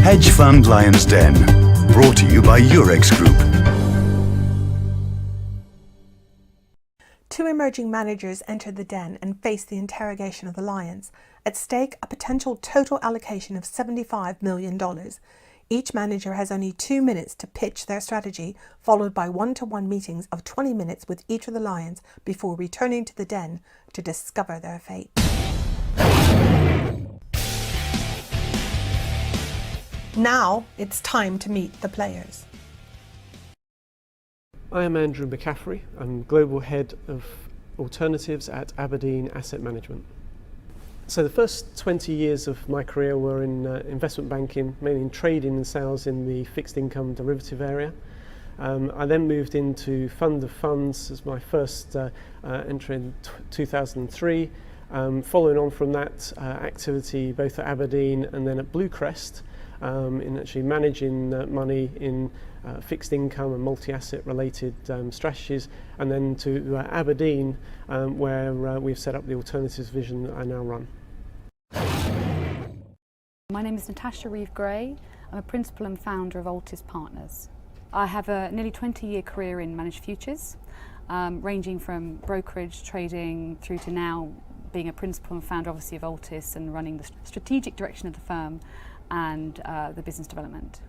Hedge Fund Lion's Den, brought to you by Eurex Group. Two emerging managers enter the den and face the interrogation of the lions. At stake, a potential total allocation of $75 million. Each manager has only 2 minutes to pitch their strategy, followed by one-to-one meetings of 20 minutes with each of the lions before returning to the den to discover their fate. Now it's time to meet the players. I am Andrew McCaffrey. I'm Global Head of Alternatives at Aberdeen Asset Management. So the first 20 years of my career were in investment banking, mainly in trading and sales in the fixed income derivative area. I then moved into fund of funds as my first entry in 2003. Following on from that activity both at Aberdeen and then at Bluecrest, in actually managing money in fixed income and multi-asset related strategies, and then to Aberdeen, where we've set up the alternatives division that I now run. My name is Natasha Reeve-Gray. I'm a principal and founder of Altis Partners. I have a nearly 20-year career in managed futures, ranging from brokerage, trading, through to now being a principal and founder obviously of Altis and running the strategic direction of the firm and the business development.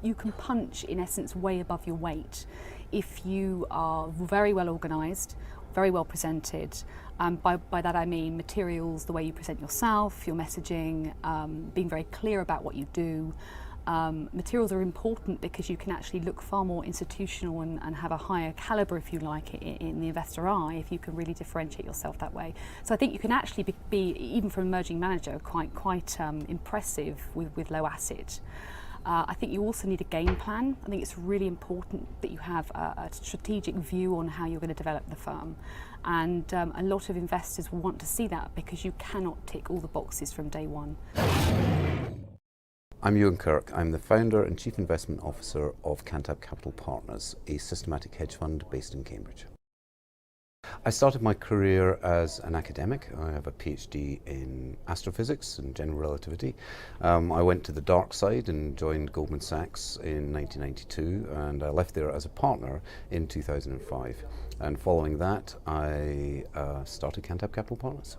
You can punch in essence way above your weight if you are very well organised, very well presented. By that I mean materials, the way you present yourself, your messaging, being very clear about what you do. Materials are important because you can actually look far more institutional and have a higher calibre, if you like, in the investor eye if you can really differentiate yourself that way. So I think you can actually be even for an emerging manager, quite impressive with low asset. I think you also need a game plan. I think it's really important that you have a strategic view on how you're going to develop the firm. And a lot of investors will want to see that because you cannot tick all the boxes from day one. I'm Ewan Kirk. I'm the founder and chief investment officer of Cantab Capital Partners, a systematic hedge fund based in Cambridge. I started my career as an academic. I have a PhD in astrophysics and general relativity. I went to the dark side and joined Goldman Sachs in 1992, and I left there as a partner in 2005. And following that, I started Cantab Capital Partners.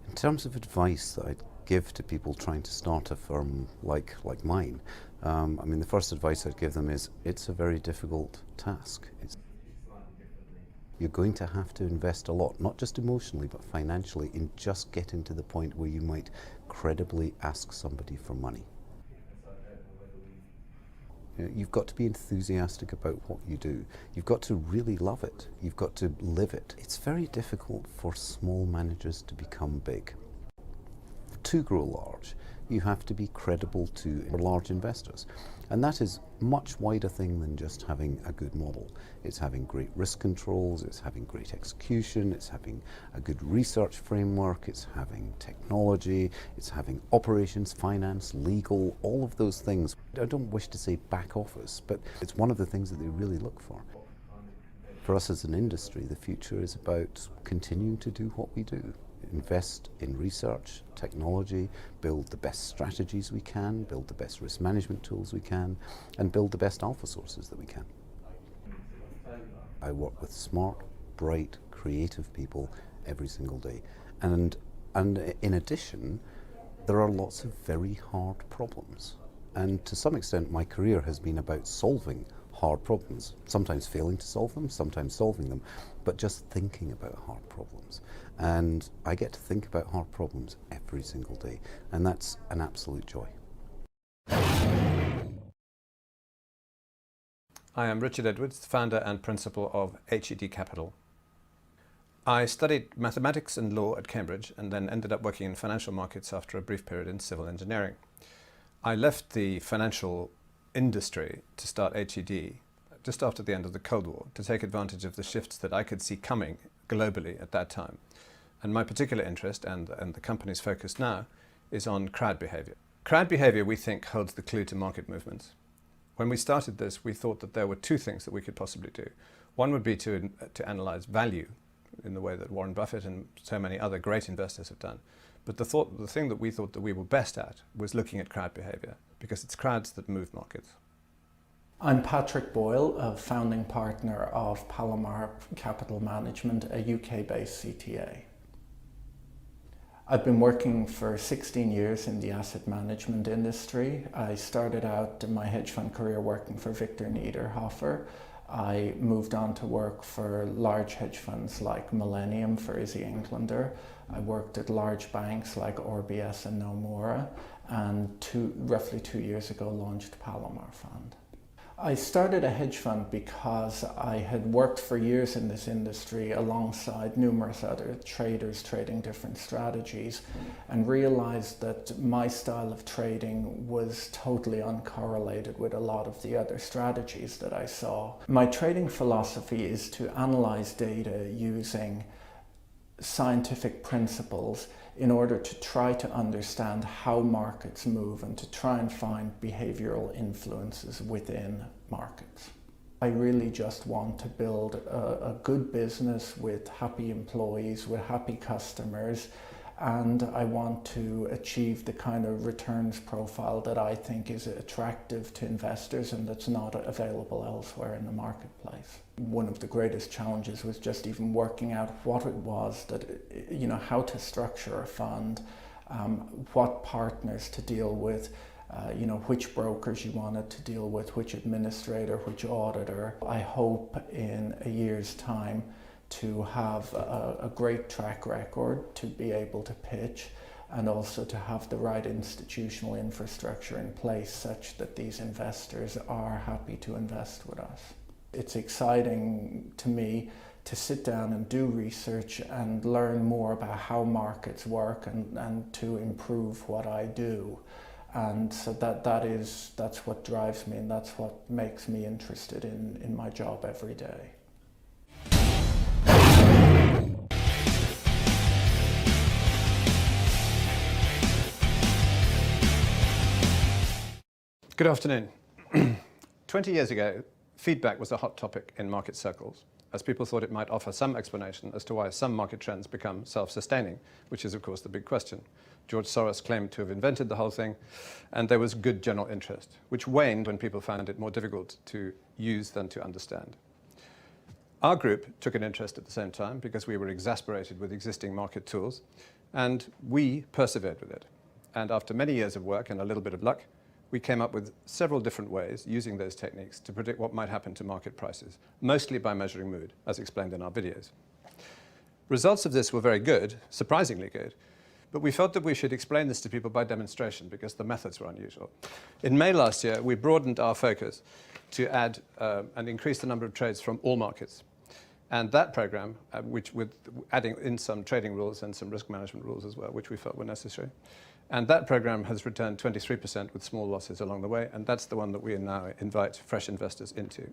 In terms of advice that I'd give to people trying to start a firm like mine, I mean, the first advice I'd give them is it's a very difficult task. You're going to have to invest a lot, not just emotionally but financially, in just getting to the point where you might credibly ask somebody for money. You've got to be enthusiastic about what you do. You've got to really love it. You've got to live it. It's very difficult for small managers to become big. To grow large, you have to be credible to large investors. And that is a much wider thing than just having a good model. It's having great risk controls, it's having great execution, it's having a good research framework, it's having technology, it's having operations, finance, legal, all of those things. I don't wish to say back office, but it's one of the things that they really look for. For us as an industry, the future is about continuing to do what we do. Invest in research, technology, build the best strategies we can, build the best risk management tools we can, and build the best alpha sources that we can. I work with smart, bright, creative people every single day. And in addition, there are lots of very hard problems. And to some extent, my career has been about solving hard problems, sometimes failing to solve them, sometimes solving them, but just thinking about hard problems. And I get to think about hard problems every single day, and that's an absolute joy. I am Richard Edwards, founder and principal of Hedge Capital. I studied mathematics and law at Cambridge and then ended up working in financial markets after a brief period in civil engineering. I left the financial industry to start HED just after the end of the Cold War to take advantage of the shifts that I could see coming globally at that time. And my particular interest, and the company's focus now, is on crowd behavior. Crowd behavior, we think, holds the clue to market movements. When we started this, we thought that there were two things that we could possibly do. One would be to analyze value in the way that Warren Buffett and so many other great investors have done. But the thing that we thought that we were best at was looking at crowd behaviour, because it's crowds that move markets. I'm Patrick Boyle, a founding partner of Palomar Capital Management, a UK-based CTA. I've been working for 16 years in the asset management industry. I started out my hedge fund career working for Victor Niederhofer. I moved on to work for large hedge funds like Millennium for Izzy Englander. I worked at large banks like RBS and Nomura, and roughly 2 years ago launched Palomar Fund. I started a hedge fund because I had worked for years in this industry alongside numerous other traders trading different strategies, and realized that my style of trading was totally uncorrelated with a lot of the other strategies that I saw. My trading philosophy is to analyze data using scientific principles in order to try to understand how markets move and to try and find behavioral influences within markets. I really just want to build a good business with happy employees, with happy customers, and I want to achieve the kind of returns profile that I think is attractive to investors and that's not available elsewhere in the marketplace. One of the greatest challenges was just even working out what it was that, how to structure a fund, what partners to deal with, which brokers you wanted to deal with, which administrator, which auditor. I hope in a year's time to have a great track record, to be able to pitch, and also to have the right institutional infrastructure in place such that these investors are happy to invest with us. It's exciting to me to sit down and do research and learn more about how markets work and to improve what I do. And so that's what drives me, and that's what makes me interested in my job every day. Good afternoon. 20 years ago, feedback was a hot topic in market circles, as people thought it might offer some explanation as to why some market trends become self-sustaining, which is of course the big question. George Soros claimed to have invented the whole thing, and there was good general interest, which waned when people found it more difficult to use than to understand. Our group took an interest at the same time because we were exasperated with existing market tools, and we persevered with it. And after many years of work and a little bit of luck, we came up with several different ways using those techniques to predict what might happen to market prices, mostly by measuring mood, as explained in our videos. Results of this were very good, surprisingly good, but we felt that we should explain this to people by demonstration because the methods were unusual. In May last year, we broadened our focus to add and increase the number of trades from all markets. And that program, which with adding in some trading rules and some risk management rules as well, which we felt were necessary. And that program has returned 23% with small losses along the way, and that's the one that we now invite fresh investors into.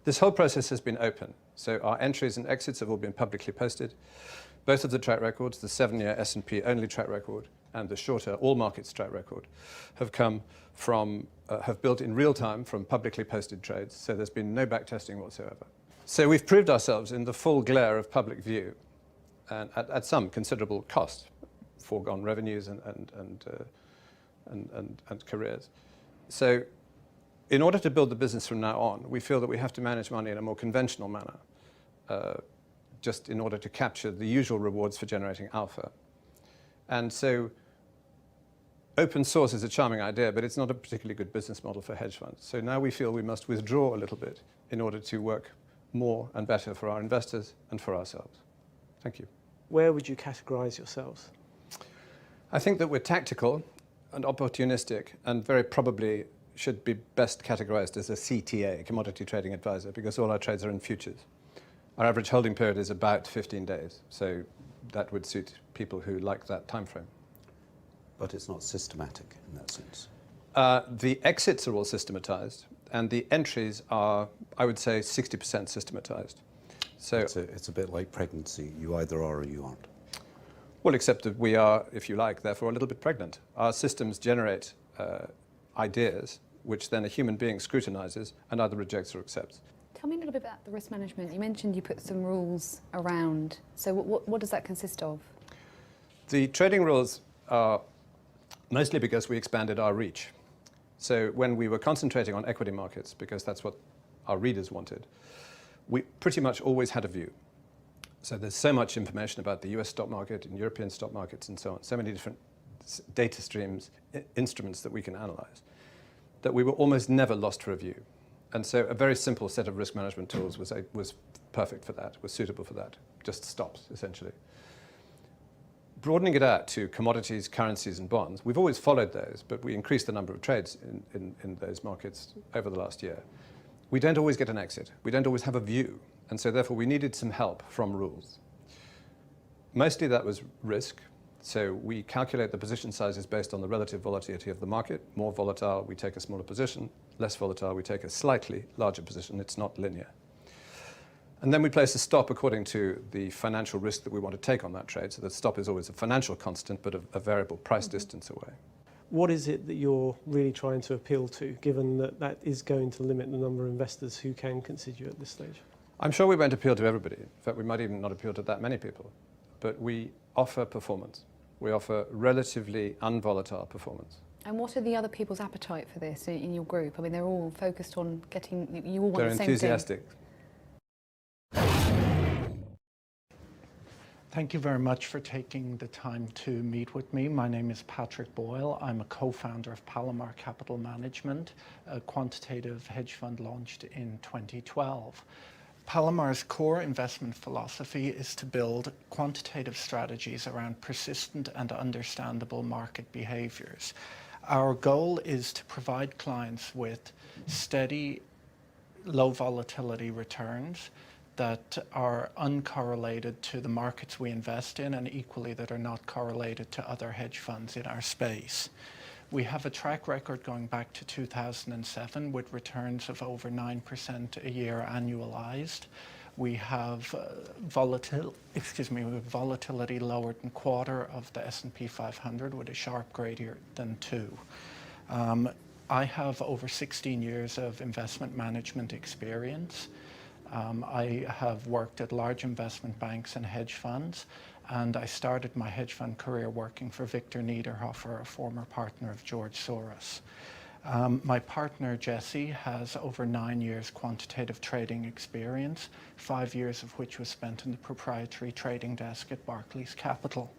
This whole process has been open, so our entries and exits have all been publicly posted. Both of the track records, the 7-year S&P only track record and the shorter all markets track record, have come from, have built in real time from publicly posted trades, so there's been no backtesting whatsoever. So we've proved ourselves in the full glare of public view, and at some considerable cost, foregone revenues and careers. So in order to build the business from now on, we feel that we have to manage money in a more conventional manner, just in order to capture the usual rewards for generating alpha. And so open source is a charming idea, but it's not a particularly good business model for hedge funds. So now we feel we must withdraw a little bit in order to work more and better for our investors and for ourselves. Thank you. Where would you categorize yourselves? I think that we're tactical and opportunistic, and very probably should be best categorized as a CTA, commodity trading advisor, because all our trades are in futures. Our average holding period is about 15 days, so that would suit people who like that time frame. But it's not systematic in that sense. The exits are all systematized, and the entries are, I would say, 60% systematized. So it's a bit like pregnancy. You either are or you aren't. Well, except that we are, if you like, therefore a little bit pregnant. Our systems generate ideas, which then a human being scrutinizes and either rejects or accepts. Tell me a little bit about the risk management. You mentioned you put some rules around. So what does that consist of? The trading rules are mostly because we expanded our reach. So when we were concentrating on equity markets, because that's what our readers wanted, we pretty much always had a view. So there's so much information about the US stock market and European stock markets and so on, so many different data streams, instruments that we can analyze, that we were almost never lost for a view. And so a very simple set of risk management tools was perfect for that, was suitable for that, just stops, essentially. Broadening it out to commodities, currencies, and bonds, we've always followed those, but we increased the number of trades in those markets over the last year. We don't always get an exit. We don't always have a view. And so therefore we needed some help from rules. Mostly that was risk. So we calculate the position sizes based on the relative volatility of the market. More volatile, we take a smaller position. Less volatile, we take a slightly larger position. It's not linear. And then we place a stop according to the financial risk that we want to take on that trade. So the stop is always a financial constant, but a variable price distance away. What is it that you're really trying to appeal to, given that that is going to limit the number of investors who can consider you at this stage? I'm sure we won't appeal to everybody. In fact, we might even not appeal to that many people. But we offer performance. We offer relatively unvolatile performance. And what are the other people's appetite for this in your group? I mean, they're all focused on getting, you all want They're the same thing. enthusiastic. Thank you very much for taking the time to meet with me. My name is Patrick Boyle. I'm a co-founder of Palomar Capital Management, a quantitative hedge fund launched in 2012. Palomar's core investment philosophy is to build quantitative strategies around persistent and understandable market behaviors. Our goal is to provide clients with steady, low volatility returns that are uncorrelated to the markets we invest in, and equally that are not correlated to other hedge funds in our space. We have a track record going back to 2007 with returns of over 9% a year annualized. We have volatility lower than quarter of the S&P 500 with a Sharpe greater than 2. I have over 16 years of investment management experience. I have worked at large investment banks and hedge funds, and I started my hedge fund career working for Victor Niederhofer, a former partner of George Soros. My partner, Jesse, has over 9 years quantitative trading experience, 5 years of which was spent in the proprietary trading desk at Barclays Capital.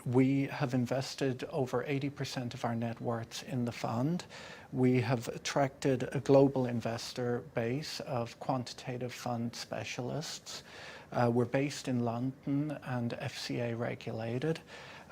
We have invested over 80% of our net worth in the fund. We have attracted a global investor base of quantitative fund specialists. We're based in London and FCA regulated,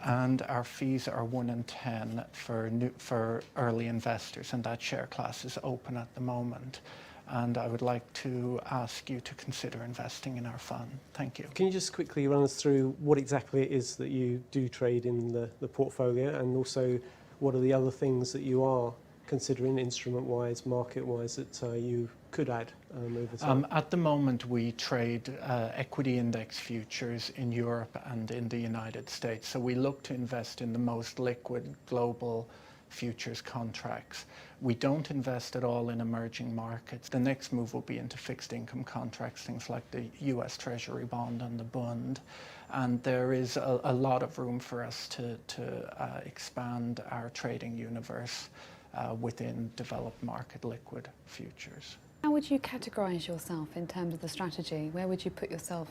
and our fees are 1 in 10 for early investors, and that share class is open at the moment. And I would like to ask you to consider investing in our fund. Thank you. Can you just quickly run us through what exactly it is that you do trade in the portfolio, and also what are the other things that you are considering instrument-wise, market-wise, that you could add over time? At the moment, we trade equity index futures in Europe and in the United States. So we look to invest in the most liquid global futures contracts. We don't invest at all in emerging markets. The next move will be into fixed income contracts, things like the US Treasury bond and the Bund. And there is a lot of room for us to expand our trading universe within developed market liquid futures. How would you categorise yourself in terms of the strategy? Where would you put yourself?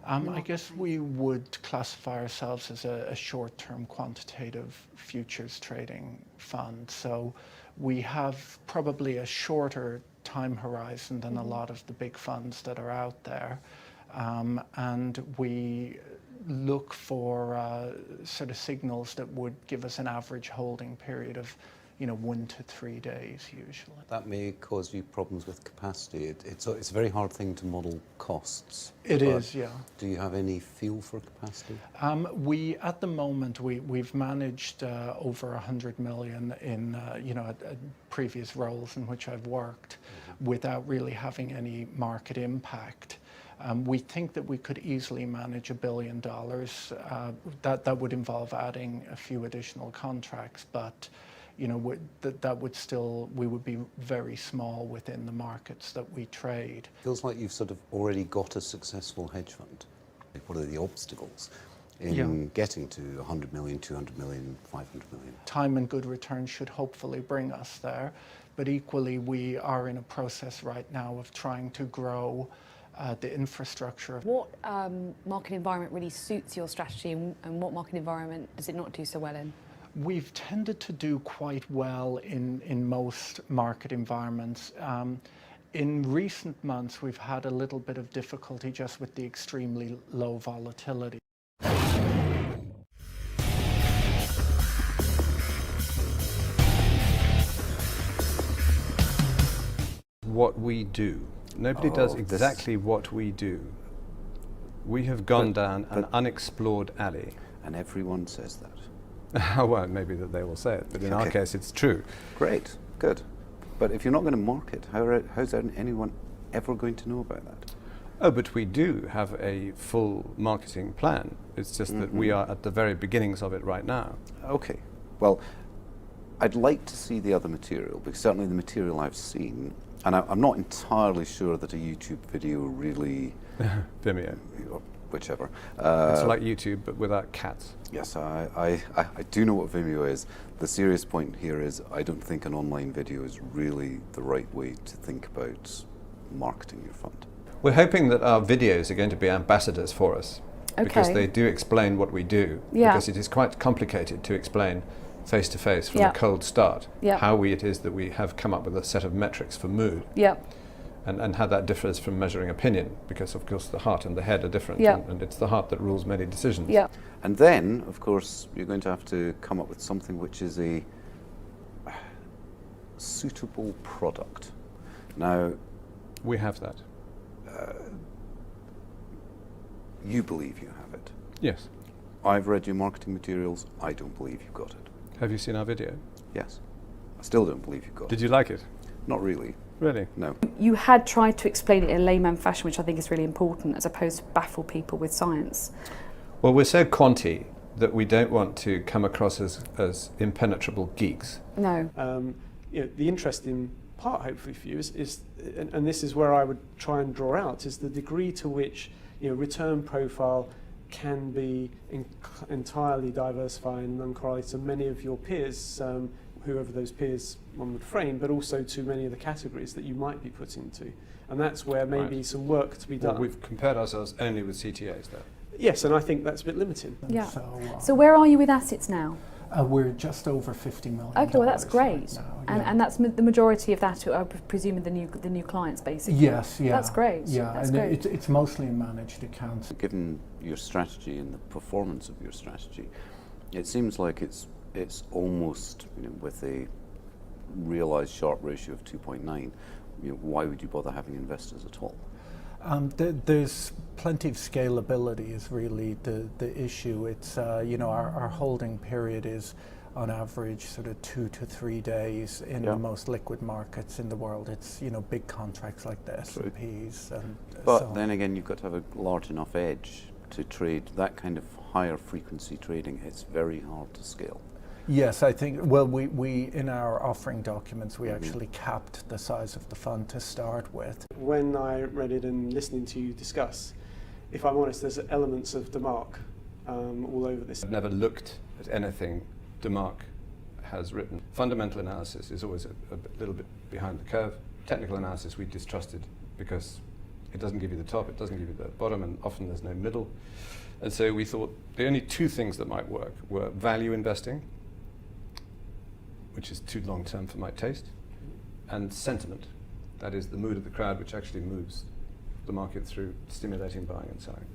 I guess we would classify ourselves as a short-term quantitative futures trading fund. So we have probably a shorter time horizon than a lot of the big funds that are out there. And we look for sort of signals that would give us an average holding period of 1 to 3 days usually. That may cause you problems with capacity. It's a very hard thing to model costs. It is, yeah. Do you have any feel for capacity? At the moment, we've managed over 100 million in previous roles in which I've worked without really having any market impact. We think that we could easily manage $1 billion. That would involve adding a few additional contracts, but we would be very small within the markets that we trade. Feels like you've sort of already got a successful hedge fund. What are the obstacles? in getting to 100 million, 200 million, 500 million. Time and good returns should hopefully bring us there, but equally we are in a process right now of trying to grow the infrastructure. What market environment really suits your strategy, and what market environment does it not do so well in? We've tended to do quite well in most market environments. In recent months, we've had a little bit of difficulty just with the extremely low volatility. What we do. Nobody does exactly what we do. We have gone down an unexplored alley. And everyone says that. Well, maybe that they will say it, but in our case it's true. Great, good. But if you're not going to market, how's anyone ever going to know about that? Oh, but we do have a full marketing plan. It's just that we are at the very beginnings of it right now. Okay. Well, I'd like to see the other material, because certainly the material I've seen, and I'm not entirely sure that a YouTube video really... Vimeo. Whichever. It's like YouTube, but without cats. Yes, I do know what Vimeo is. The serious point here is I don't think an online video is really the right way to think about marketing your fund. We're hoping that our videos are going to be ambassadors for us, because they do explain what we do, because it is quite complicated to explain face to face from a cold start how it is that we have come up with a set of metrics for mood. And how that differs from measuring opinion, because of course the heart and the head are different, and it's the heart that rules many decisions. And then, of course, you're going to have to come up with something which is a suitable product. Now, we have that. You believe you have it. Yes. I've read your marketing materials. I don't believe you've got it. Have you seen our video? Yes. I still don't believe you've got it. Did you like it? Not really. Really? No. You had tried to explain it in a layman fashion, which I think is really important, as opposed to baffle people with science. Well, we're so quanty that we don't want to come across as impenetrable geeks. No. The interesting part, hopefully, for you is and this is where I would try and draw out, is the degree to which return profile can be entirely diversifying and uncorrelated to many of your peers, whoever those peers one would frame, but also to many of the categories that you might be put into. And that's where maybe some work to be done. Well, we've compared ourselves only with CTAs there. Yes, and I think that's a bit limiting. Yeah. So where are you with assets now? we're just over $50 million. Okay, well that's great. Right now, and that's the majority of that, I presume, the new clients, basically. Yes, yeah. That's great. Yeah, that's and great. it's mostly in managed accounts. Given your strategy and the performance of your strategy, it seems like it's almost, with a realised Sharpe ratio of 2.9, why would you bother having investors at all? There's plenty of scalability is really the issue. It's our holding period is on average sort of 2 to 3 days in the most liquid markets in the world. It's big contracts like the S&Ps. But then again, you've got to have a large enough edge to trade that kind of higher frequency trading. It's very hard to scale. Yes, I think, well, we in our offering documents, we actually capped the size of the fund to start with. When I read it and listening to you discuss, if I'm honest, there's elements of DeMark all over this. I've never looked at anything DeMark has written. Fundamental analysis is always a little bit behind the curve. Technical analysis we distrusted because it doesn't give you the top, it doesn't give you the bottom, and often there's no middle. And so we thought the only two things that might work were value investing, which is too long term for my taste, and sentiment, that is the mood of the crowd, which actually moves the market through stimulating buying and selling.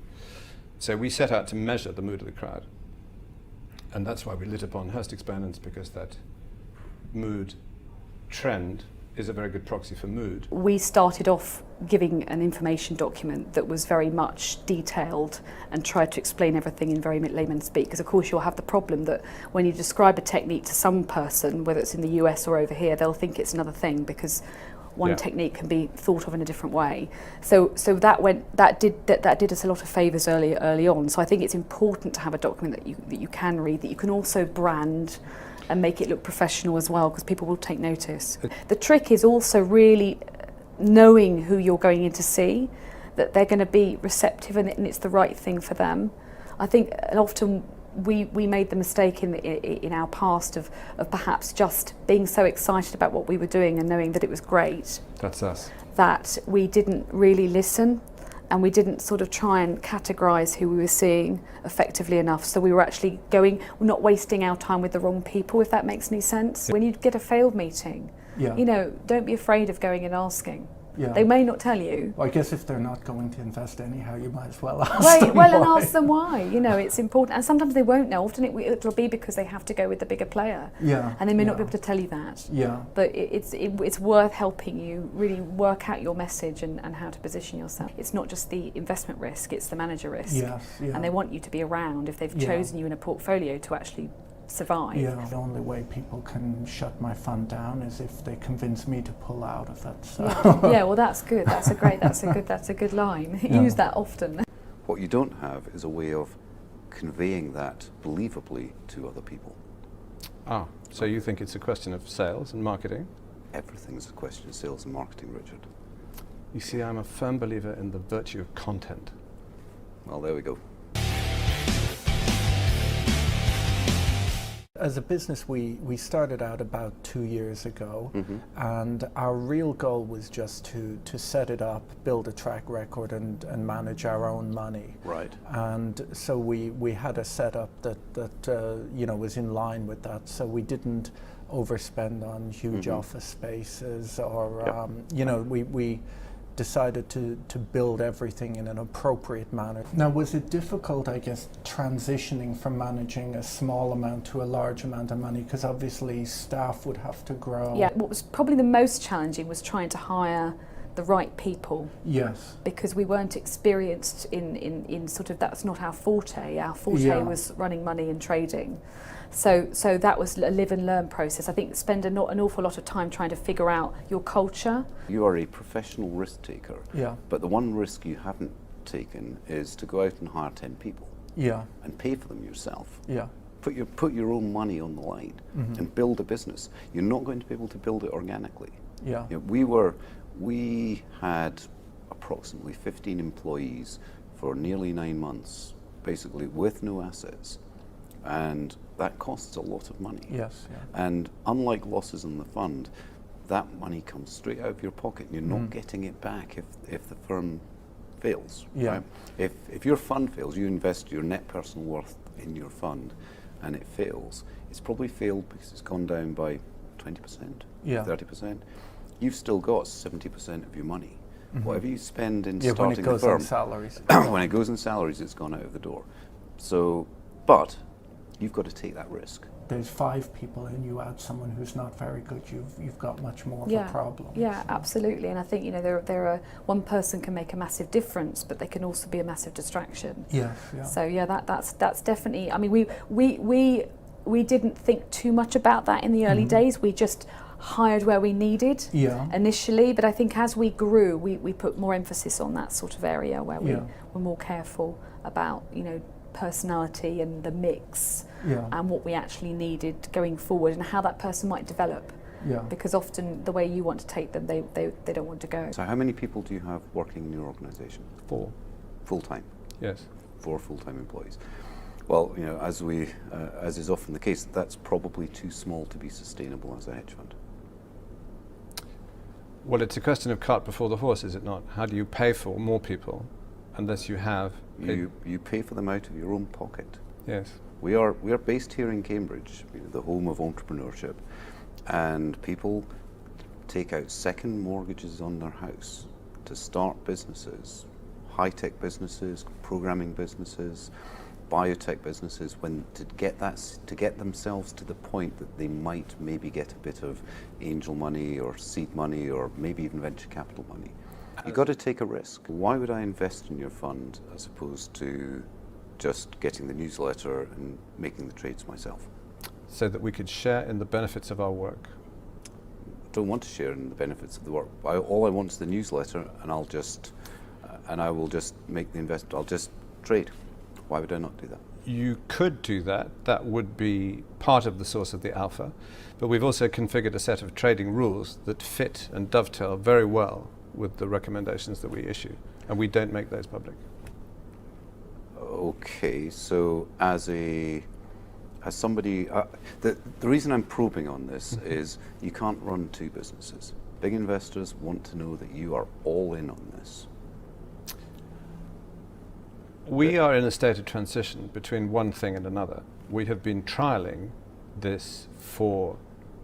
So we set out to measure the mood of the crowd, and that's why we lit upon Hurst experiments, because that mood trend is a very good proxy for mood. We started off giving an information document that was very much detailed and tried to explain everything in very layman's speak, because of course you'll have the problem that when you describe a technique to some person, whether it's in the US or over here, they'll think it's another thing because one technique can be thought of in a different way. So that did us a lot of favours early on. So I think it's important to have a document that you can read, that you can also brand and make it look professional as well, because people will take notice. The trick is also really knowing who you're going in to see, that they're going to be receptive and it's the right thing for them. I think often we made the mistake in our past of perhaps just being so excited about what we were doing and knowing that it was great. That's us. That we didn't really listen, and we didn't sort of try and categorise who we were seeing effectively enough. So we were actually not wasting our time with the wrong people, if that makes any sense. When you get a failed meeting, don't be afraid of going and asking. Yeah. They may not tell you. Well, I guess if they're not going to invest anyhow, you might as well ask them And why. ask them why. It's important. And sometimes they won't know. Often it'll be because they have to go with the bigger player. Yeah. And they may not be able to tell you that. Yeah. But it's worth helping you really work out your message and how to position yourself. It's not just the investment risk, it's the manager risk. Yes. Yeah. And they want you to be around if they've chosen you in a portfolio to actually survive. Yeah, the only way people can shut my fund down is if they convince me to pull out of it. So. Well, that's good. That's a good line. Use that often. What you don't have is a way of conveying that believably to other people. So you think it's a question of sales and marketing? Everything's a question of sales and marketing, Richard. You see, I'm a firm believer in the virtue of content. Well, there we go. As a business, we started out about 2 years ago, and our real goal was just to set it up, build a track record, and manage our own money. Right. And so we had a setup that was in line with that. So we didn't overspend on huge office spaces, or we decided to build everything in an appropriate manner. Now, was it difficult, I guess, transitioning from managing a small amount to a large amount of money? Because obviously staff would have to grow. Yeah, what was probably the most challenging was trying to hire the right people. Yes. Because we weren't experienced in sort of, that's not our forte. Our forte was running money and trading. So that was a live and learn process. I think spend an awful lot of time trying to figure out your culture. You are a professional risk taker. Yeah. But the one risk you haven't taken is to go out and hire 10 people. Yeah. And pay for them yourself. Yeah. Put your own money on the line and build a business. You're not going to be able to build it organically. Yeah. We had approximately 15 employees for nearly 9 months, basically with no assets. And that costs a lot of money. Yes. Yeah. And unlike losses in the fund, that money comes straight out of your pocket. You're not getting it back if the firm fails. Yeah. Right? If your fund fails, you invest your net personal worth in your fund and it fails, it's probably failed because it's gone down by 20%, 30%. You've still got 70% of your money. Whatever you spend in starting when it goes the firm, in salaries. when it goes in salaries, it's gone out of the door. So, but you've got to take that risk. There's 5 people and you add someone who's not very good, you've got much more of a problem. Yeah, so. Absolutely. And I think there are one person can make a massive difference, but they can also be a massive distraction. Yes. Yeah. So that's definitely. I mean, we didn't think too much about that in the early days. We just hired where we needed initially, but I think as we grew, we put more emphasis on that sort of area where we were more careful about personality and the mix and what we actually needed going forward and how that person might develop. Yeah. Because often the way you want to take them, they don't want to go. So how many people do you have working in your organisation? 4. Full-time? Yes. 4 full-time employees. Well, as is often the case, that's probably too small to be sustainable as a hedge fund. Well, it's a question of cart before the horse, is it not? How do you pay for more people unless you have... You pay for them out of your own pocket. Yes. We are based here in Cambridge, the home of entrepreneurship, and people take out second mortgages on their house to start businesses, high-tech businesses, programming businesses, biotech businesses, to get themselves to the point that they might maybe get a bit of angel money or seed money or maybe even venture capital money. You've got to take a risk. Why would I invest in your fund as opposed to just getting the newsletter and making the trades myself? So that we could share in the benefits of our work. I don't want to share in the benefits of the work. All I want is the newsletter, and I will just make the investment. I'll just trade. Why would I not do that? You could do that. That would be part of the source of the alpha. But we've also configured a set of trading rules that fit and dovetail very well with the recommendations that we issue. And we don't make those public. Okay, so as somebody, the reason I'm probing on this is you can't run two businesses. Big investors want to know that you are all in on this. We are in a state of transition between one thing and another. We have been trialling this for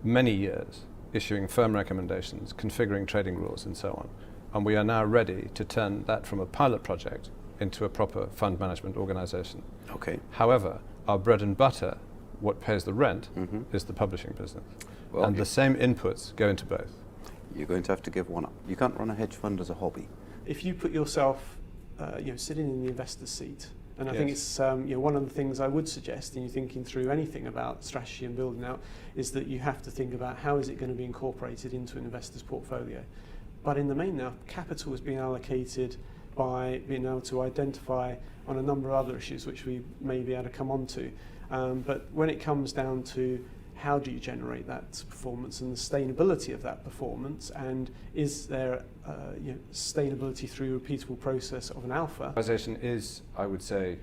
many years, issuing firm recommendations, configuring trading rules and so on. And we are now ready to turn that from a pilot project into a proper fund management organization. Okay. However, our bread and butter, what pays the rent, is the publishing business. Well, and the same inputs go into both. You're going to have to give one up. You can't run a hedge fund as a hobby. If you put yourself sitting in the investor's seat, and I think Yes. it's one of the things I would suggest in you thinking through anything about strategy and building out is that you have to think about how is it going to be incorporated into an investor's portfolio. But in the main now, capital is being allocated by being able to identify on a number of other issues which we may be able to come on to. But when it comes down to how do you generate that performance and the sustainability of that performance, and is there sustainability through a repeatable process of an alpha? Organization is, I would say,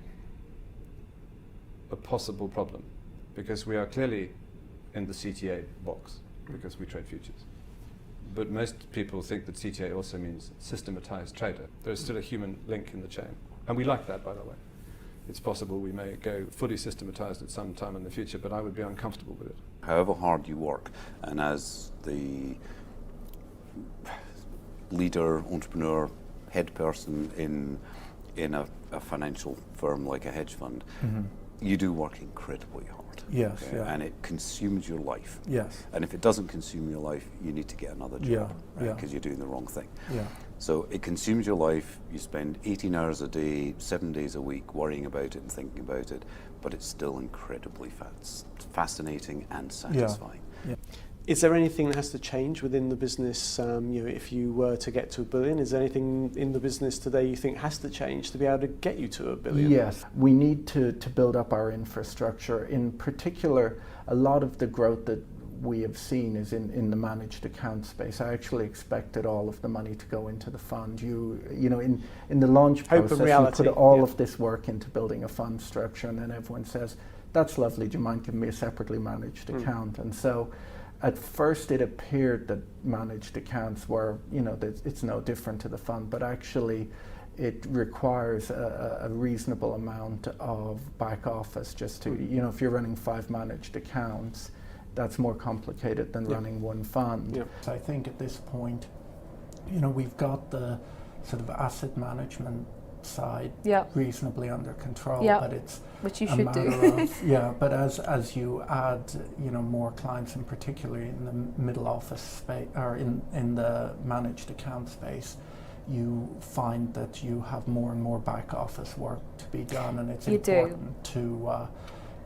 a possible problem because we are clearly in the CTA box because we trade futures. But most people think that CTA also means systematized trader. There's still a human link in the chain. And we like that, by the way. It's possible we may go fully systematized at some time in the future, but I would be uncomfortable with it. However hard you work, and as the leader, entrepreneur, head person in a financial firm like a hedge fund, you do work incredibly hard. Yes, okay? yeah. And it consumes your life. Yes. And if it doesn't consume your life, you need to get another job, Yeah, because you're doing the wrong thing. Yeah. So it consumes your life. You spend 18 hours a day, 7 days a week worrying about it and thinking about it, but it's still incredibly fascinating and satisfying. Yeah. Is there anything that has to change within the business? If you were to get to $1 billion, is there anything in the business today you think has to change to be able to get you to $1 billion? Yes, we need to build up our infrastructure. In particular, a lot of the growth that we have seen is in the managed account space. I actually expected all of the money to go into the fund. In the launch process, you put all of this work into building a fund structure, and then everyone says, "That's lovely. Do you mind giving me a separately managed account?" And so, at first, it appeared that managed accounts were, that it's no different to the fund, but actually, it requires a reasonable amount of back office just to, if you're running 5 managed accounts, that's more complicated than running one fund. Yeah. So I think at this point, we've got the sort of asset management side reasonably under control, but it's which you a should matter do. of, but as you add, more clients, and particularly in the middle office space or in the managed account space, you find that you have more and more back office work to be done, and it's important to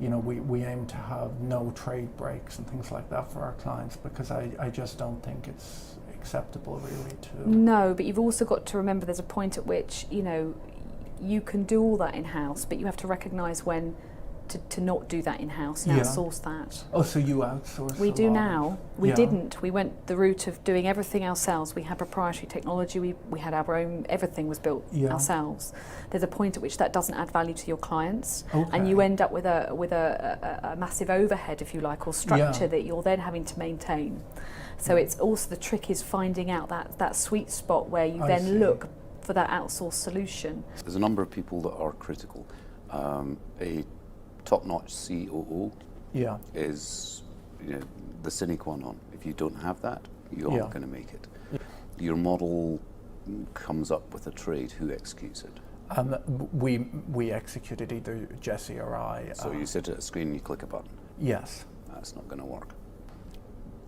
we aim to have no trade breaks and things like that for our clients, because I just don't think it's acceptable really to... No, but you've also got to remember there's a point at which, you can do all that in-house, but you have to recognise when to not do that in-house and outsource that. Oh, so you outsource? We do now. We didn't. We went the route of doing everything ourselves. We had proprietary technology. We had our own. Everything was built ourselves. There's a point at which that doesn't add value to your clients, and you end up with a massive overhead, if you like, or structure that you're then having to maintain. So it's also, the trick is finding out that sweet spot where you then look for that outsourced solution. There's a number of people that are critical. A top-notch COO is the sine qua non. If you don't have that, you aren't going to make it. Your model comes up with a trade. Who executes it? We execute it, either Jesse or I. So you sit at a screen and you click a button? Yes. That's not going to work.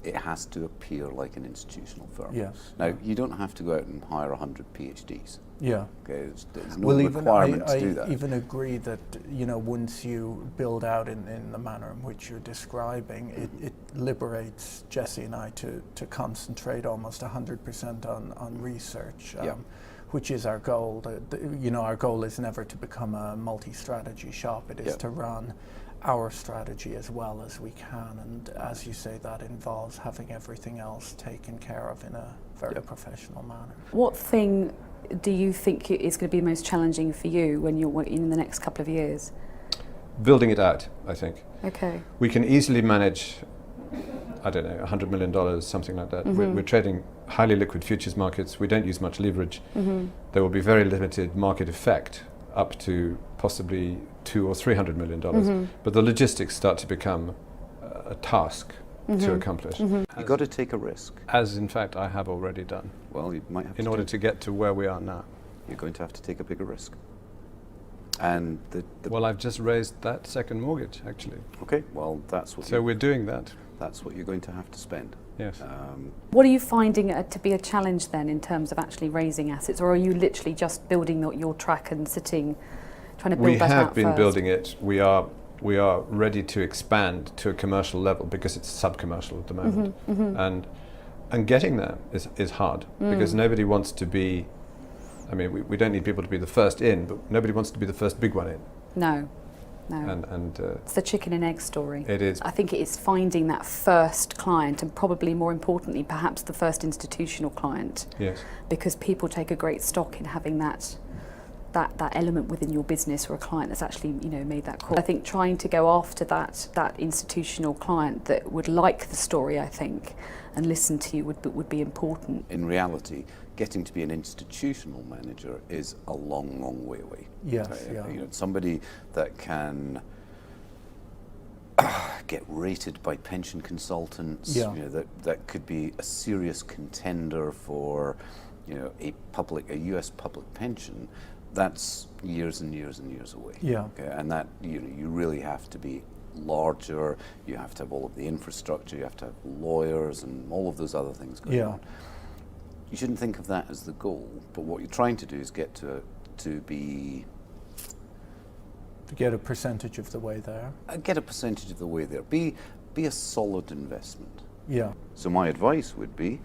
It has to appear like an institutional firm. Yes. Now, you don't have to go out and hire 100 PhDs. Yeah. Okay, there's no requirement to do that. I even agree that, once you build out in the manner in which you're describing, it liberates Jesse and I to concentrate almost 100% on research, which is our goal. Our goal is never to become a multi-strategy shop. It is to run our strategy as well as we can, and as you say, that involves having everything else taken care of in a very professional manner. What thing do you think is going to be most challenging for you when you're in the next couple of years? Building it out, I think. Okay. We can easily manage, I don't know, $100 million, something like that. We're trading highly liquid futures markets. We don't use much leverage. There will be very limited market effect up to possibly $200 or $300 million. But the logistics start to become a task to accomplish. You've got to take a risk. As in fact I have already done. Well, you might have in order to get to where we are now. You're going to have to take a bigger risk. And well, I've just raised that second mortgage, actually. Okay, well, that's what. So we're doing that. That's what you're going to have to spend. Yes. What are you finding to be a challenge then in terms of actually raising assets, or are you literally just building your track and trying to build that out? We have been first? building it. We are ready to expand to a commercial level because it's sub-commercial at the moment, and getting there is hard because nobody wants to be. I mean, we don't need people to be the first in, but nobody wants to be the first big one in. No. And it's the chicken and egg story. It is. I think it is finding that first client, and probably more importantly, perhaps the first institutional client. Yes. Because people take a great stock in having that element within your business, or a client that's actually made that call. I think trying to go after that institutional client that would like the story, I think, and listen to you would be important. In reality, getting to be an institutional manager is a long, long way away. Yes, yeah. Somebody that can get rated by pension consultants. That could be a serious contender for, a U.S. public pension. That's years and years and years away. Yeah. Okay? And that you really have to be larger. You have to have all of the infrastructure. You have to have lawyers and all of those other things going on. You shouldn't think of that as the goal, but what you're trying to do is get to get a percentage of the way there. Get a percentage of the way there. Be a solid investment. Yeah. So my advice would be,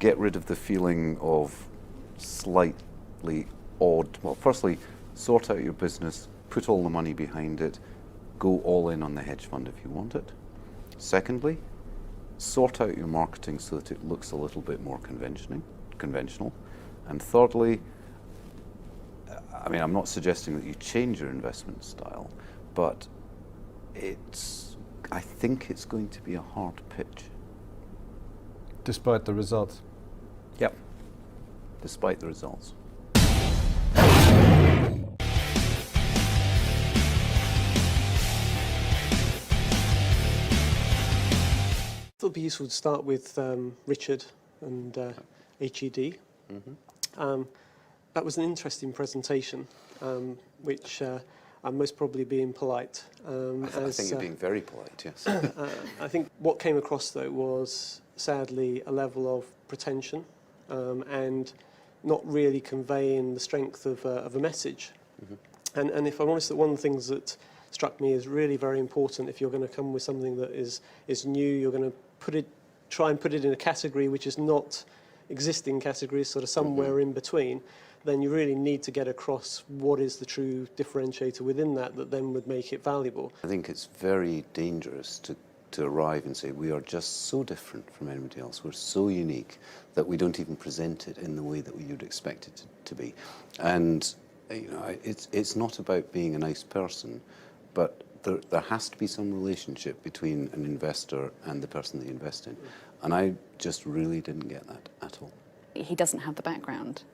get rid of the feeling of slightly odd. Well, firstly, sort out your business, put all the money behind it, go all in on the hedge fund if you want it. Secondly, sort out your marketing so that it looks a little bit more conventional. And thirdly, I'm not suggesting that you change your investment style, but I think it's going to be a hard pitch. Despite the results? Yep. Despite the results. It would be useful to start with Richard and HED. That was an interesting presentation, which I'm most probably being polite. I think you're being very polite, yes. I think what came across, though, was sadly a level of pretension and not really conveying the strength of a message. And if I'm honest, that one of the things that struck me as really very important, if you're going to come with something that is new, you're going to try and put it in a category which is not existing categories, sort of somewhere in between, then you really need to get across what is the true differentiator within that then would make it valuable. I think it's very dangerous to arrive and say we are just so different from anybody else, we're so unique that we don't even present it in the way that you'd expect it to be. And it's not about being a nice person, but there has to be some relationship between an investor and the person they invest in. And I just really didn't get that at all. He doesn't have the background,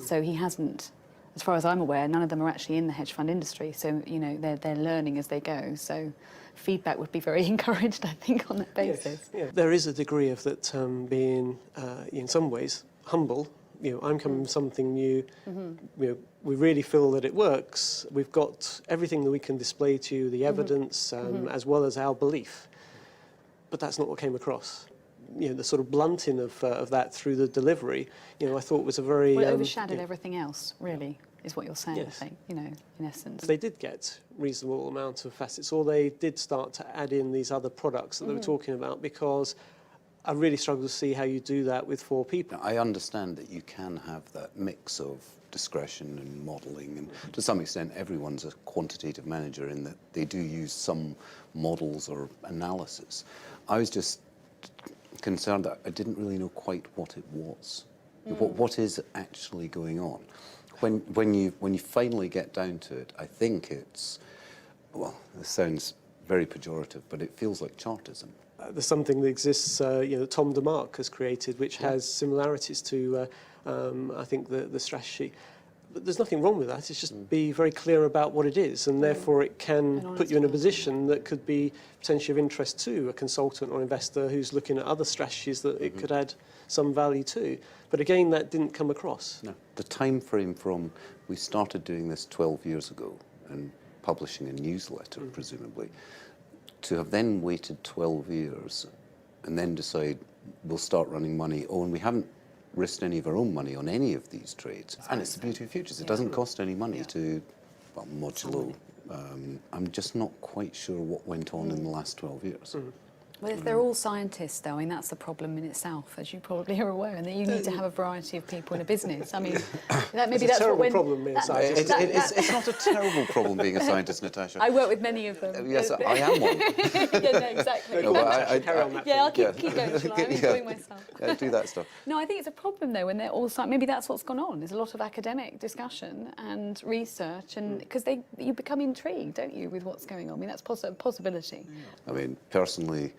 so he hasn't, as far as I'm aware, none of them are actually in the hedge fund industry, so they're learning as they go. So feedback would be very encouraged, I think, on that basis. Yes, yeah. There is a degree of that being, in some ways, humble. I'm coming with something new. We really feel that it works. We've got everything that we can display to you, the evidence, as well as our belief. But that's not what came across. The sort of blunting of that through the delivery, I thought was a very... Well, it overshadowed everything else, really, is what you're saying, yes. I think, in essence. They did get reasonable amount of facets, or they did start to add in these other products that they were talking about, because I really struggle to see how you do that with 4 people. I understand that you can have that mix of discretion and modelling, and to some extent everyone's a quantitative manager in that they do use some models or analysis. I was just concerned that I didn't really know quite what it was. What is actually going on? When you finally get down to it, I think it's, well, this sounds very pejorative, but it feels like Chartism. There's something that exists, that Tom DeMark has created, which has similarities to, I think, the strategy. But there's nothing wrong with that. It's just be very clear about what it is, and therefore it can put you in a position that could be potentially of interest to a consultant or investor who's looking at other strategies that it could add some value to. But again, that didn't come across. No. The time frame from we started doing this 12 years ago and publishing a newsletter, presumably, to have then waited 12 years and then decide we'll start running money. Oh, and we haven't risked any of our own money on any of these trades. And it's the beauty of futures. It doesn't cost any money to, well, modulo. I'm just not quite sure what went on in the last 12 years. Well, if they're all scientists, though, I mean, that's the problem in itself, as you probably are aware, and that you need to have a variety of people in a business. I mean, maybe that's what when... problem being a scientist. It's not a terrible problem being a scientist, Natasha. I work with many of them. Yes, I am one. Yeah, no, exactly. No, carry on that. Yeah, I'll keep going, shall I? I'm enjoying myself. Do that stuff. No, I think it's a problem, though, when they're all maybe that's what's gone on. There's a lot of academic discussion and research, and because you become intrigued, don't you, with what's going on? I mean, that's a possibility. I mean, personally,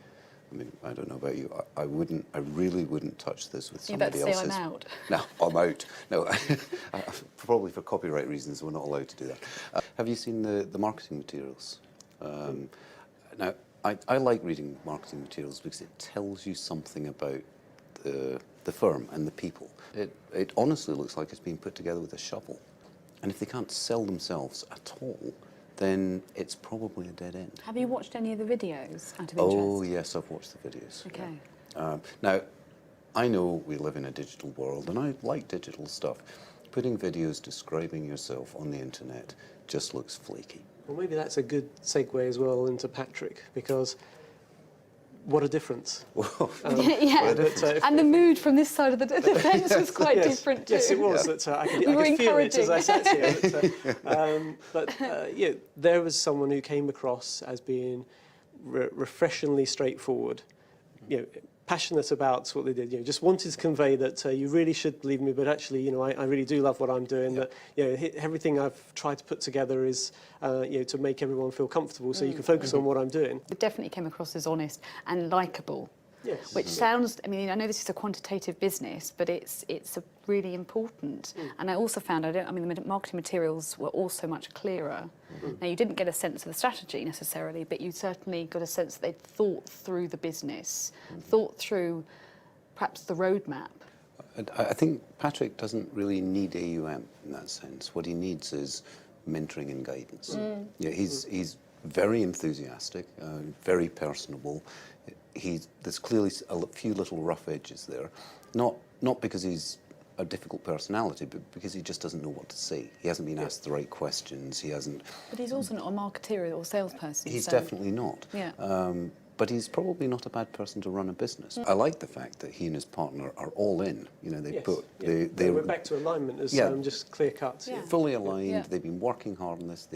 I don't know about you. I really wouldn't touch this with somebody else's. You're about to say I'm out. No, I'm out. No, probably for copyright reasons, we're not allowed to do that. Have you seen the marketing materials? Now, I like reading marketing materials because it tells you something about the firm and the people. It honestly looks like it's been put together with a shovel. And if they can't sell themselves at all, then it's probably a dead end. Have you watched any of the videos out of interest? Oh, yes, I've watched the videos. Okay. Now, I know we live in a digital world, and I like digital stuff. Putting videos describing yourself on the internet just looks flaky. Well, maybe that's a good segue as well into Patrick, because what a difference. And the mood from this side of the fence was quite different too. Yes, it was. I could feel it as I sat here. There was someone who came across as being refreshingly straightforward, passionate about what they did. Just wanted to convey that you really should believe me, but actually, I really do love what I'm doing. That everything I've tried to put together is, to make everyone feel comfortable, so you can focus on what I'm doing. It definitely came across as honest and likeable. Yes. Which sounds, I know this is a quantitative business, but it's really important. And I also found, the marketing materials were also much clearer. Now, you didn't get a sense of the strategy necessarily, but you certainly got a sense that they'd thought through the business, thought through perhaps the roadmap. I think Patrick doesn't really need AUM in that sense. What he needs is mentoring and guidance. He's very enthusiastic, very personable. There's clearly a few little rough edges there, not because he's a difficult personality, but because he just doesn't know what to say. He hasn't been asked the right questions. He hasn't. But he's also not a marketeer or salesperson. He's definitely not. Yeah. But he's probably not a bad person to run a business. I like the fact that he and his partner are all in. We're back to alignment as just clear cut. Yeah. Fully aligned. They've been working hard on this.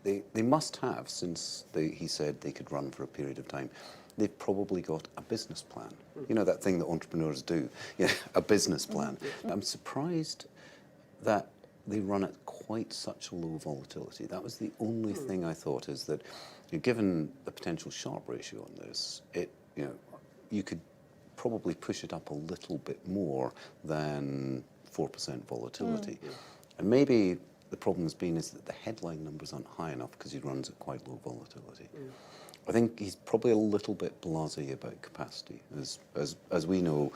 They must have, since he said they could run for a period of time. They've probably got a business plan. That thing that entrepreneurs do, a business plan. I'm surprised that they run at quite such a low volatility. That was the only thing I thought, is that given the potential Sharpe ratio on this, you could probably push it up a little bit more than 4% volatility. And maybe the problem has been is that the headline numbers aren't high enough because he runs at quite low volatility. I think he's probably a little bit blasé about capacity. As we know,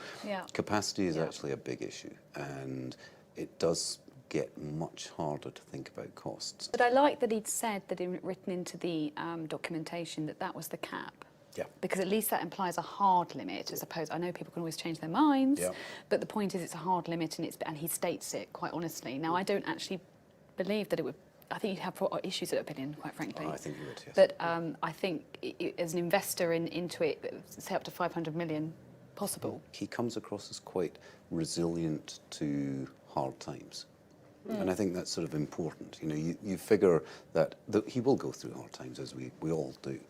capacity is actually a big issue, and it does get much harder to think about costs. But I like that he'd said that written into the documentation that was the cap. Yeah. Because at least that implies a hard limit, as opposed. I know people can always change their minds, but the point is it's a hard limit, and he states it quite honestly. Now, I don't actually believe that it would. I think you'd have issues with opinion, quite frankly. Oh, I think you would, yes. But I think as an investor into it, say up to 500 million, possible. He comes across as quite resilient to hard times. And I think that's sort of important. You figure that he will go through hard times, as we all do.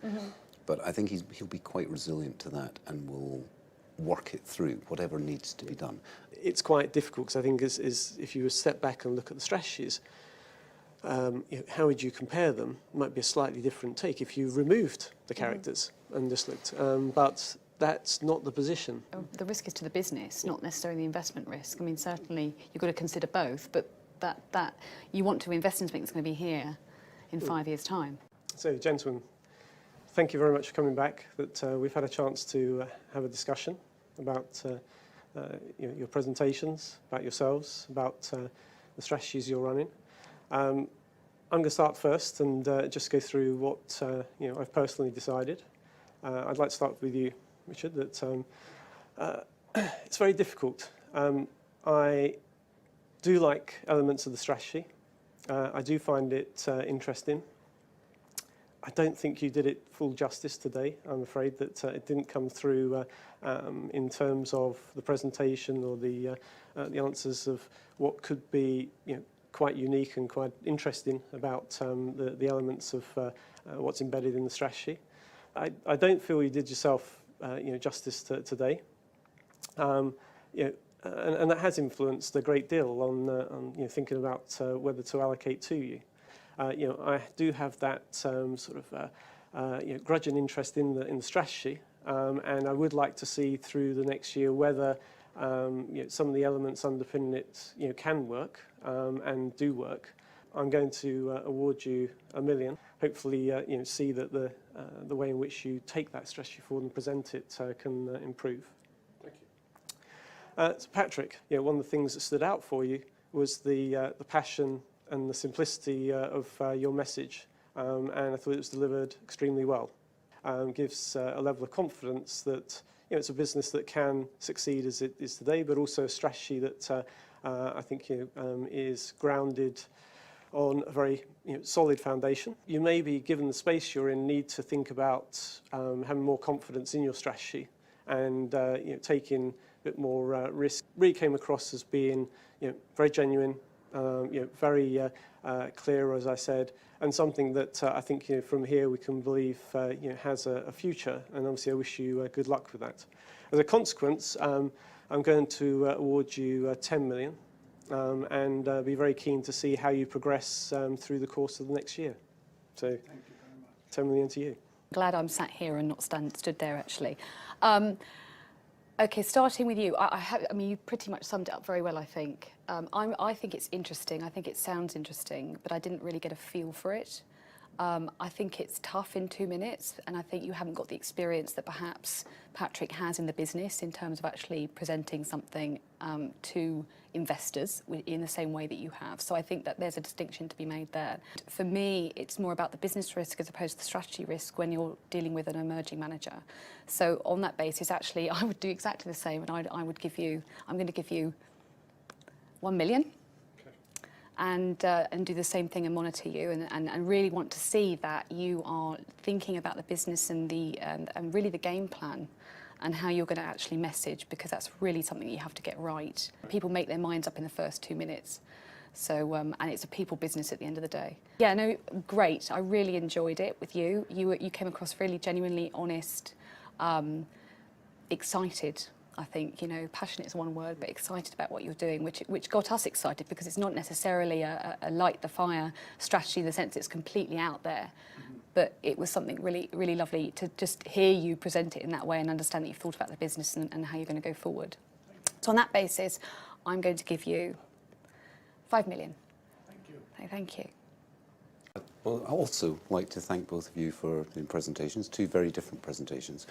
But I think he'll be quite resilient to that, and will work it through, whatever needs to be done. It's quite difficult because I think if you step back and look at the strategies, how would you compare them? Might be a slightly different take if you removed the characters and just looked. But that's not the position. The risk is to the business, not necessarily the investment risk. I mean, certainly you've got to consider both, but that you want to invest in something that's going to be here in 5 years' time. So, gentlemen, thank you very much for coming back. That we've had a chance to have a discussion about your presentations, about yourselves, about the strategies you're running. I'm going to start first and just go through what I've personally decided. I'd like to start with you, Richard. That it's very difficult. I do like elements of the strategy. I do find it interesting. I don't think you did it full justice today. I'm afraid that it didn't come through in terms of the presentation or the answers of what could be quite unique and quite interesting about the elements of what's embedded in the strategy. I don't feel you did yourself justice today. And that has influenced a great deal on thinking about whether to allocate to you. I do have that grudging interest in the strategy, and I would like to see through the next year whether some of the elements underpinning it can work and do work. I'm going to award you $1 million. Hopefully, see that the way in which you take that strategy forward and present it can improve. Thank you. So Patrick, one of the things that stood out for you was the passion and the simplicity of your message, and I thought it was delivered extremely well. Gives a level of confidence that it's a business that can succeed as it is today, but also a strategy that I think is grounded on a very solid foundation. You may be, given the space you're in, need to think about having more confidence in your strategy and taking a bit more risk. Really came across as being very genuine, very clear, as I said, and something that I think from here we can believe has a future. And obviously, I wish you good luck with that. As a consequence, I'm going to award you $10 million, and be very keen to see how you progress through the course of the next year. So, thank you very much. $10 million to you. Glad I'm sat here and not stood there actually. Okay, starting with you. I mean, you pretty much summed it up very well, I think. I think it's interesting. I think it sounds interesting, but I didn't really get a feel for it. I think it's tough in 2 minutes, and I think you haven't got the experience that perhaps Patrick has in the business in terms of actually presenting something to investors in the same way that you have. So I think that there's a distinction to be made there. For me, it's more about the business risk as opposed to the strategy risk when you're dealing with an emerging manager. So on that basis, actually, I would do exactly the same, and I'm going to give you $1 million. And do the same thing and monitor you and really want to see that you are thinking about the business and really the game plan and how you're going to actually message, because that's really something you have to get right. People make their minds up in the first 2 minutes. So, and it's a people business at the end of the day. Yeah, no, great. I really enjoyed it with you. You came across really genuinely honest, excited. I think, passionate is one word, but excited about what you're doing, which got us excited, because it's not necessarily a light the fire strategy in the sense it's completely out there. But it was something really, really lovely to just hear you present it in that way and understand that you've thought about the business and how you're going to go forward. So on that basis, I'm going to give you $5 million. Thank you. Thank you. Well, I'd also like to thank both of you for the presentations, 2 very different presentations.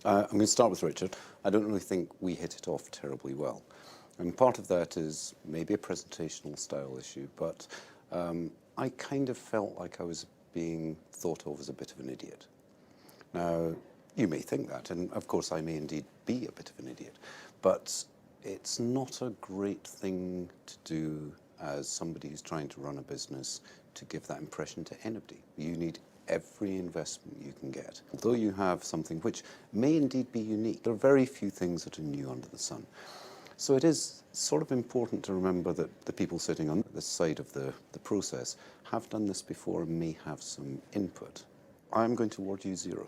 I'm going to start with Richard. I don't really think we hit it off terribly well. And part of that is maybe a presentational style issue, but I kind of felt like I was being thought of as a bit of an idiot. Now, you may think that, and of course I may indeed be a bit of an idiot, but it's not a great thing to do as somebody who's trying to run a business, to give that impression to anybody. You need every investment you can get. Although you have something which may indeed be unique, there are very few things that are new under the sun. So it is sort of important to remember that the people sitting on this side of the process have done this before and may have some input. I'm going to award you 0.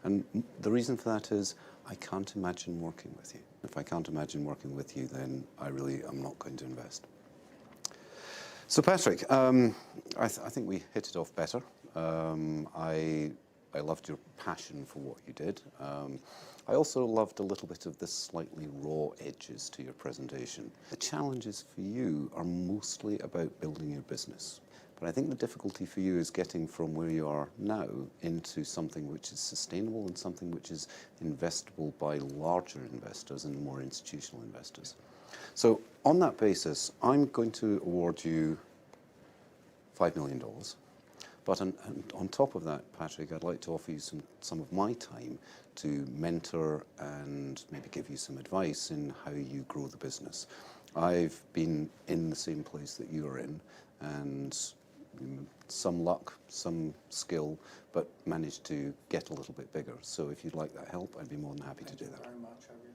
And the reason for that is I can't imagine working with you. If I can't imagine working with you, then I really am not going to invest. So Patrick, I think we hit it off better. I loved your passion for what you did. I also loved a little bit of the slightly raw edges to your presentation. The challenges for you are mostly about building your business. But I think the difficulty for you is getting from where you are now into something which is sustainable and something which is investable by larger investors and more institutional investors. So on that basis, I'm going to award you $5 million. But on top of that, Patrick, I'd like to offer you some of my time to mentor and maybe give you some advice in how you grow the business. I've been in the same place that you are in, and some luck, some skill, but managed to get a little bit bigger. So if you'd like that help, I'd be more than happy to do that. Thank you very much.